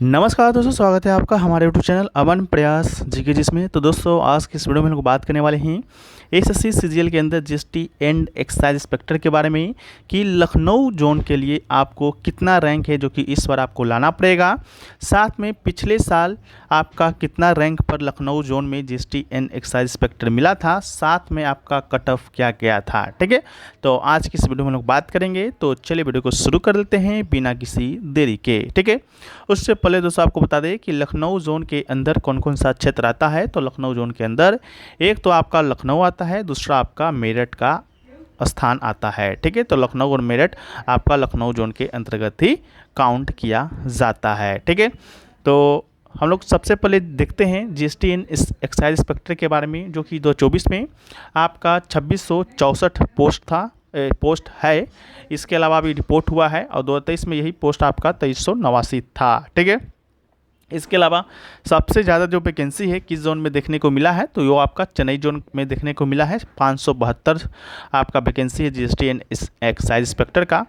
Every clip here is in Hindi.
नमस्कार दोस्तों, स्वागत है आपका हमारे यूट्यूब चैनल अमन प्रयास जीके जिसमें। तो दोस्तों आज की इस वीडियो में हम लोग बात करने वाले हैं एसएससी सीजीएल के अंदर जीएसटी एंड एक्साइज इंस्पेक्टर के बारे में कि लखनऊ जोन के लिए आपको कितना रैंक है जो कि इस बार आपको लाना पड़ेगा। साथ में पिछले साल आपका कितना रैंक पर लखनऊ जोन में जीएसटी एंड एक्साइज इंस्पेक्टर मिला था, साथ में आपका कट ऑफ क्या गया था। ठीक है, तो आज की इस वीडियो में हम लोग बात करेंगे। तो चलिए वीडियो को शुरू कर लेते हैं बिना किसी देरी के। ठीक है, उससे पहले दोस्तों आपको बता दें कि लखनऊ जोन के अंदर कौन कौन सा क्षेत्र आता है। तो लखनऊ जोन के अंदर एक तो आपका लखनऊ आता है, दूसरा आपका मेरठ का स्थान आता है। ठीक है, तो लखनऊ और मेरठ आपका लखनऊ जोन के अंतर्गत ही काउंट किया जाता है। ठीक है, तो हम लोग सबसे पहले देखते हैं जीएसटी एंड एक्साइज इंस्पेक्टर के बारे में, जो कि 2024 में आपका 2664 पोस्ट है। इसके अलावा भी रिपोर्ट हुआ है और 2023 में यही पोस्ट आपका 2389 था। ठीक है, इसके अलावा सबसे ज़्यादा जो वैकेंसी है किस जोन में देखने को मिला है, तो वो आपका चेन्नई जोन में देखने को मिला है। 572 आपका वैकेंसी है जीएसटी एंड एक्साइज इंस्पेक्टर का।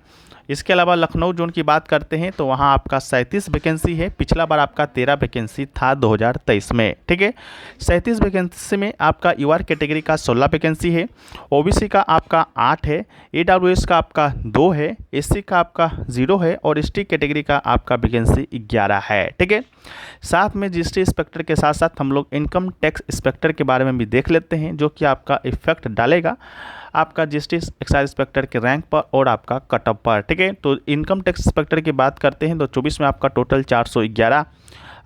इसके अलावा लखनऊ जोन की बात करते हैं तो वहाँ आपका 37 वैकेंसी है। पिछला बार आपका 13 वैकेंसी था 2023 में। ठीक है, 37 वैकेंसी में आपका यूआर कैटेगरी का 16 वैकेंसी है, ओबीसी का आपका 8 है, ईडब्ल्यूएस का आपका 2 है, एससी का आपका 0 है और एसटी कैटेगरी का आपका वैकेंसी 11 है। ठीक है, साथ में जीएसटी इंस्पेक्टर के साथ साथ हम लोग इनकम टैक्स इंस्पेक्टर के बारे में भी देख लेते हैं, जो कि आपका इफेक्ट डालेगा आपका जीएसटी एक्साइज इंस्पेक्टर के रैंक पर और आपका कट ऑफ पर। ठीक है, तो इनकम टैक्स इंस्पेक्टर की बात करते हैं तो 24 में आपका टोटल 411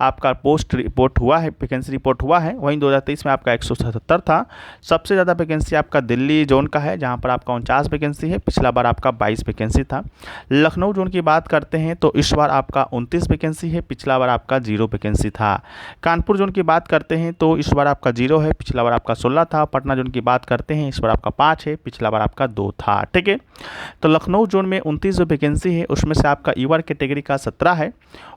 आपका पोस्ट रिपोर्ट हुआ है, वैकेंसी रिपोर्ट हुआ है। वहीं 2023 में आपका 177 था। सबसे ज़्यादा वैकेंसी आपका दिल्ली जोन का है, जहां पर आपका 49 वैकेंसी है। पिछला बार आपका 22 वैकेंसी था। लखनऊ जोन की बात करते हैं तो इस बार आपका 29 वैकेंसी है, पिछला बार आपका 0 वैकेंसी था। कानपुर जोन की बात करते हैं तो इस बार आपका 0 है, पिछला बार आपका 16 था। पटना जोन की बात करते हैं इस बार आपका 5 है, पिछला बार आपका 2 था। ठीक है, तो लखनऊ जोन में 29 जो वैकेंसी है उसमें से आपका यूआर कैटेगरी का 17 है,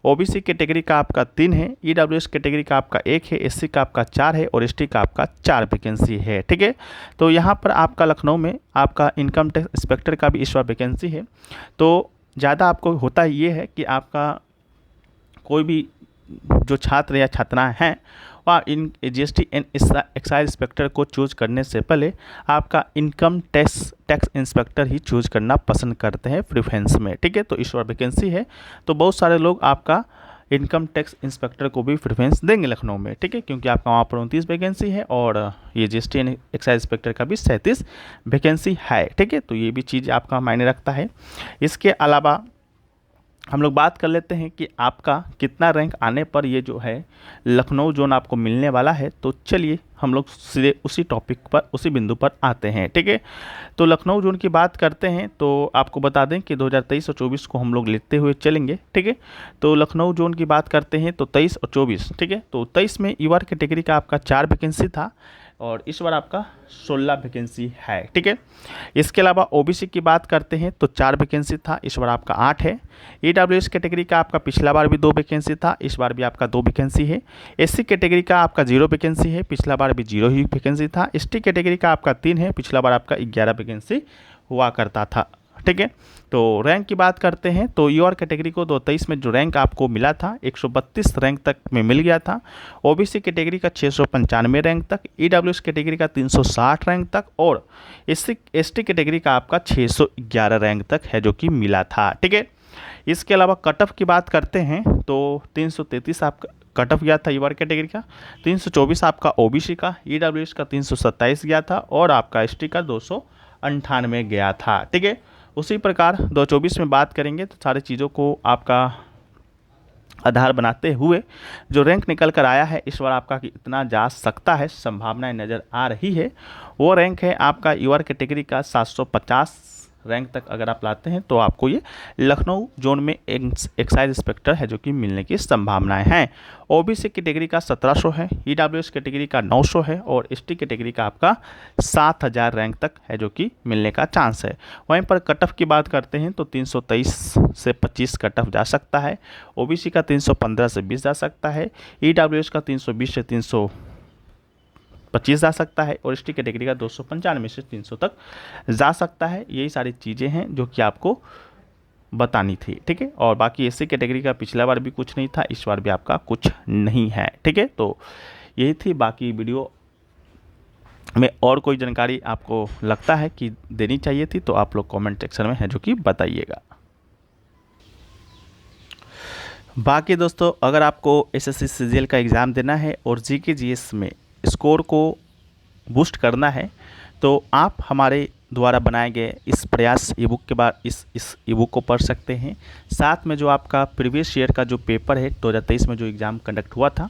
ओबीसी कैटेगरी का आपका 3 है, ईडब्ल्यूएस कैटेगरी का आपका 1 है, एससी का आपका 4 है और एसटी का आपका 4 वैकेंसी है। ठीक है, तो यहाँ पर आपका लखनऊ में आपका इनकम टैक्स इंस्पेक्टर का भी इस बार वैकेंसी है। तो ज़्यादा आपको होता ये है कि आपका कोई भी जो छात्र या छात्राएं हैं वह in GST and excise inspector को चूज करने से पहले आपका इनकम टैक्स इंस्पेक्टर ही चूज करना पसंद करते हैं प्रेफरेंस में। ठीक है, तो इस बार वैकेंसी है तो बहुत सारे लोग आपका इनकम टैक्स इंस्पेक्टर को भी प्रेफरेंस देंगे लखनऊ में। ठीक है, क्योंकि आपका वहाँ पर 29 वैकेंसी है और ये जीएसटी एंड एक्साइज इंस्पेक्टर का भी 37 वैकेंसी है। ठीक है, तो ये भी चीज़ आपका मायने रखता है। इसके अलावा हम लोग बात कर लेते हैं कि आपका कितना रैंक आने पर ये जो है लखनऊ जोन आपको मिलने वाला है। तो चलिए हम लोग सीधे उसी टॉपिक पर, उसी बिंदु पर आते हैं। ठीक है, तो लखनऊ जोन की बात करते हैं तो आपको बता दें कि 2023 और 24 को हम लोग लेते हुए चलेंगे। ठीक है, तो लखनऊ जोन की बात करते हैं तो 23 और 24। ठीक है, तो 23 में यूआर कैटेगरी का आपका 4 वैकेंसी था और इस बार आपका 16 वैकेंसी है। ठीक है, इसके अलावा ओबीसी की बात करते हैं तो 4 वैकेंसी था, इस बार आपका 8 है। ईडब्ल्यूएस कैटेगरी का आपका पिछला बार भी 2 वैकेंसी था, इस बार भी आपका 2 वैकेंसी है। एससी कैटेगरी का आपका 0 वैकेंसी है, पिछला बार भी 0 ही वैकेंसी था। एसटी कैटेगरी का आपका 3 है, पिछला बार आपका 11 वैकेंसी हुआ करता था। ठीक है, तो रैंक की बात करते हैं तो यूआर कैटेगरी को 2023 में जो रैंक आपको मिला था 132 रैंक तक में मिल गया था। ओबीसी कैटेगरी का 695 रैंक तक, ईडब्ल्यूएस कैटेगरी का 360 रैंक तक और एसटी कैटेगरी का आपका 611 रैंक तक है जो कि मिला था। ठीक है, इसके अलावा कट ऑफ की बात करते हैं तो 333 आपका कट ऑफ गया था यूआर कैटेगरी का, 324 आपका ओबीसी का, ईडब्ल्यूएस का 327 गया था और आपका एसटी का 298 गया था। ठीक है, उसी प्रकार 2024 में बात करेंगे तो सारी चीज़ों को आपका आधार बनाते हुए जो रैंक निकल कर आया है इस बार आपका कि इतना जा सकता है, संभावनाएं नज़र आ रही है। वो रैंक है आपका यूआर कैटेगरी का 750 रैंक तक अगर आप लाते हैं तो आपको ये लखनऊ जोन में एक्साइज इंस्पेक्टर है जो कि मिलने की संभावनाएं हैं। ओबीसी कैटेगरी का 1700 है, ईडब्ल्यूएस कैटेगरी का 900 है और एसटी कैटेगरी का आपका 7000 रैंक तक है जो कि मिलने का चांस है। वहीं पर कट ऑफ की बात करते हैं तो 323 से 25 कट ऑफ जा सकता है, ओबीसी का 315 से 20 जा सकता है, ईडब्ल्यूएस का 320 से 325 जा सकता है और एसटी कैटेगरी का 295 से 300 तक जा सकता है। यही सारी चीज़ें हैं जो कि आपको बतानी थी, ठीक है। और बाकी एससी कैटेगरी का पिछला बार भी कुछ नहीं था, इस बार भी आपका कुछ नहीं है, ठीक है। तो यही थी, बाकी वीडियो में और कोई जानकारी आपको लगता है कि देनी चाहिए थी तो आप लोग कमेंट सेक्शन में है जो कि बताइएगा। बाकी दोस्तों, अगर आपको एसएससी सीजीएल का एग्ज़ाम देना है और जीके जीएस में स्कोर को बूस्ट करना है तो आप हमारे द्वारा बनाए गए इस प्रयास ई बुक के बाद इस ई बुक को पढ़ सकते हैं। साथ में जो आपका प्रीवियस ईयर का जो पेपर है 2023 में जो एग्ज़ाम कंडक्ट हुआ था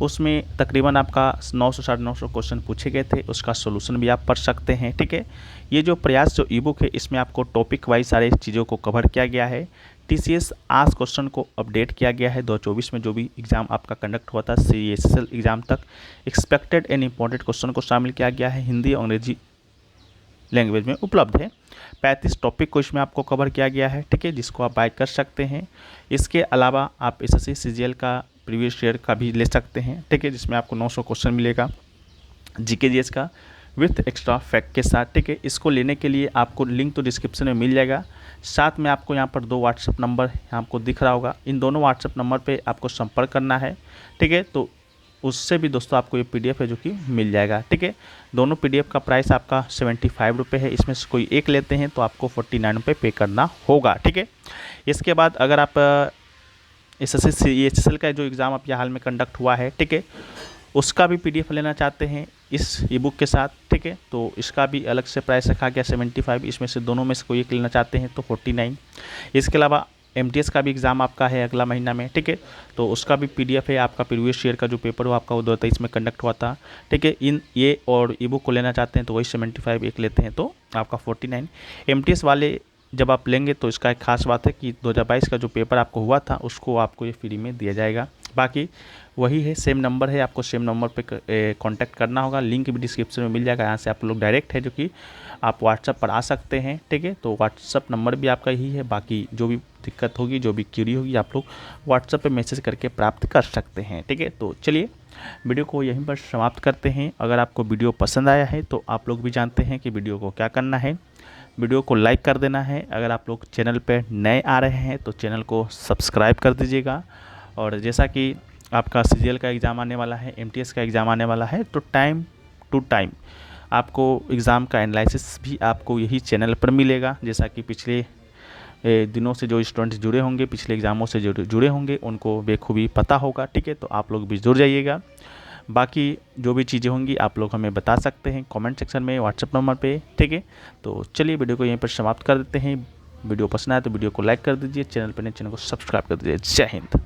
उसमें तकरीबन आपका 900 साढ़े 900 क्वेश्चन पूछे गए थे, उसका सोल्यूशन भी आप पढ़ सकते हैं, ठीक है। ये जो प्रयास जो ई बुक है इसमें आपको टॉपिक वाइज सारे चीज़ों को कवर किया गया है। टीसीएस आज क्वेश्चन को अपडेट किया गया है 2024 में जो भी एग्ज़ाम आपका कंडक्ट हुआ था सीएसएसएल एग्ज़ाम तक एक्सपेक्टेड एंड इम्पॉर्टेंट क्वेश्चन को शामिल किया गया है, हिंदी और अंग्रेजी लैंग्वेज में उपलब्ध है। 35 टॉपिक को इसमें आपको कवर किया गया है, ठीक है, जिसको आप बाय कर सकते हैं। इसके अलावा आप एसएससी सीजीएल का प्रीवियस ईयर का भी ले सकते हैं, ठीक है, जिसमें आपको 900 क्वेश्चन मिलेगा जीके जीएस का विथ एक्स्ट्रा फैक्ट के साथ, ठीक है। इसको लेने के लिए आपको लिंक तो डिस्क्रिप्शन में मिल जाएगा। साथ में आपको यहाँ पर 2 व्हाट्सएप नंबर यहाँ आपको दिख रहा होगा, इन दोनों व्हाट्सएप नंबर पे आपको संपर्क करना है, ठीक है। तो उससे भी दोस्तों आपको ये पीडीएफ है जो कि मिल जाएगा, ठीक है। दोनों पीडीएफ का प्राइस आपका 75 रुपये है, इसमें से कोई एक लेते हैं तो आपको 49 रुपये पे करना होगा, ठीक है। इसके बाद अगर आप एसएससी सीएचएसएल का जो एग्ज़ाम अब हाल में कंडक्ट हुआ है, ठीक है, उसका भी पीडीएफ लेना चाहते हैं इस ई बुक के साथ, ठीक है, तो इसका भी अलग से प्राइस रखा गया 75, इसमें से दोनों में से कोई एक लेना चाहते हैं तो 49। इसके अलावा एमटीएस का भी एग्ज़ाम आपका है अगला महीना में, ठीक है, तो उसका भी पीडीएफ है। आपका प्रीवियस ईयर का जो पेपर हो आपका वो 2023 में कंडक्ट हुआ था, ठीक है। इन ये और ई बुक को लेना चाहते हैं तो वही 75 एक लेते हैं तो आपका 49। एमटीएस वाले जब आप लेंगे तो इसका एक खास बात है कि 2022 का जो पेपर आपको हुआ था उसको आपको ये फ्री में दिया जाएगा। बाकी वही है, सेम नंबर है, आपको सेम नंबर पे कांटेक्ट करना होगा, लिंक भी डिस्क्रिप्शन में मिल जाएगा, यहाँ से आप लोग डायरेक्ट है जो कि आप व्हाट्सएप पर आ सकते हैं, ठीक है। तो व्हाट्सएप नंबर भी आपका यही है, बाकी जो भी दिक्कत होगी जो भी क्यूरी होगी आप लोग व्हाट्सएप पे मैसेज करके प्राप्त कर सकते हैं, ठीक है। तो चलिए वीडियो को यहीं पर समाप्त करते हैं। अगर आपको वीडियो पसंद आया है तो आप लोग भी जानते हैं कि वीडियो को क्या करना है, वीडियो को लाइक कर देना है। अगर आप लोग चैनल पर नए आ रहे हैं तो चैनल को सब्सक्राइब कर दीजिएगा। और जैसा कि आपका सीजीएल का एग्ज़ाम आने वाला है, एमटीएस का एग्ज़ाम आने वाला है, तो टाइम टू टाइम आपको एग्ज़ाम का एनालिसिस भी आपको यही चैनल पर मिलेगा। जैसा कि पिछले दिनों से जो स्टूडेंट्स जुड़े होंगे, पिछले एग्ज़ामों से जुड़े होंगे, उनको बेखूबी पता होगा, ठीक है। तो आप लोग भी जुड़ जाइएगा। बाकी जो भी चीज़ें होंगी आप लोग हमें बता सकते हैं कमेंट सेक्शन में, व्हाट्सएप नंबर पे, ठीक है। तो चलिए वीडियो को यहीं पर समाप्त कर देते हैं। वीडियो पसंद आए तो वीडियो को लाइक कर दीजिए, चैनल पर नए चैनल को सब्सक्राइब कर दीजिए। जय हिंद।